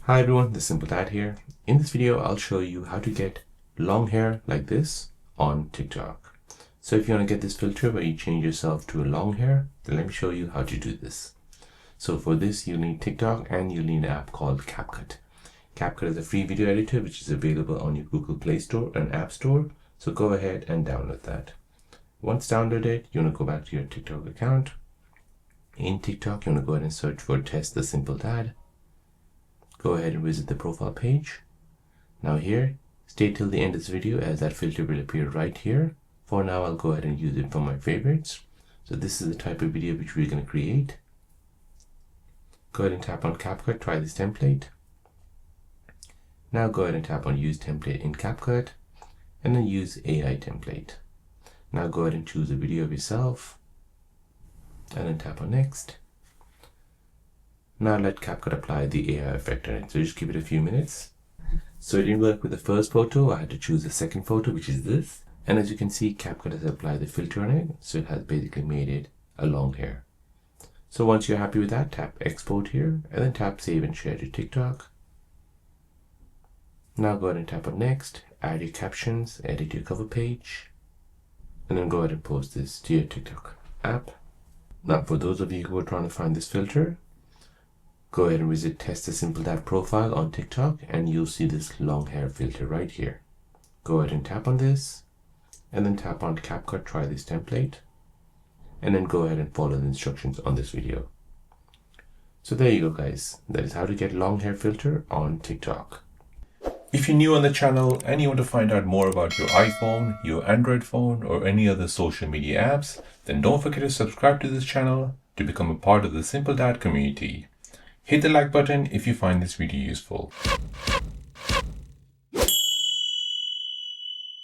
Hi everyone, this is Simple Dad here. In this video, I'll show you how to get long hair like this on TikTok. So if you want to get this filter where you change yourself to a long hair, then let me show you how to do this. So for this, you'll need TikTok and you'll need an app called Capcut. Capcut is a free video editor which is available on your Google Play Store and App Store. So go ahead and download that. Once downloaded, you want to go back to your TikTok account. In TikTok, you want to go ahead and search for Test the Simple Dad. Go ahead and visit the profile page. Now here, stay till the end of this video as that filter will appear right here. For now, I'll go ahead and use it for my favorites. So this is the type of video which we're going to create. Go ahead and tap on Capcut, try this template. Now go ahead and tap on Use Template in Capcut and then use AI template. Now go ahead and choose a video of yourself and then tap on Next. Now let Capcut apply the AI effect on it. So just give it a few minutes. So it didn't work with the first photo. I had to choose the second photo, which is this. And as you can see, Capcut has applied the filter on it. So it has basically made it a long hair. So once you're happy with that, tap Export here and then tap Save and Share to TikTok. Now go ahead and tap on Next, add your captions, edit your cover page, and then go ahead and post this to your TikTok app. Now for those of you who are trying to find this filter, go ahead and visit Test the Simple Dad profile on TikTok and you'll see this long hair filter right here. Go ahead and tap on this and then tap on Capcut, try this template, and then go ahead and follow the instructions on this video. So there you go guys, that is how to get long hair filter on TikTok. If you're new on the channel and you want to find out more about your iPhone, your Android phone, or any other social media apps, then don't forget to subscribe to this channel to become a part of the Simple Dad community. Hit the like button if you find this video useful.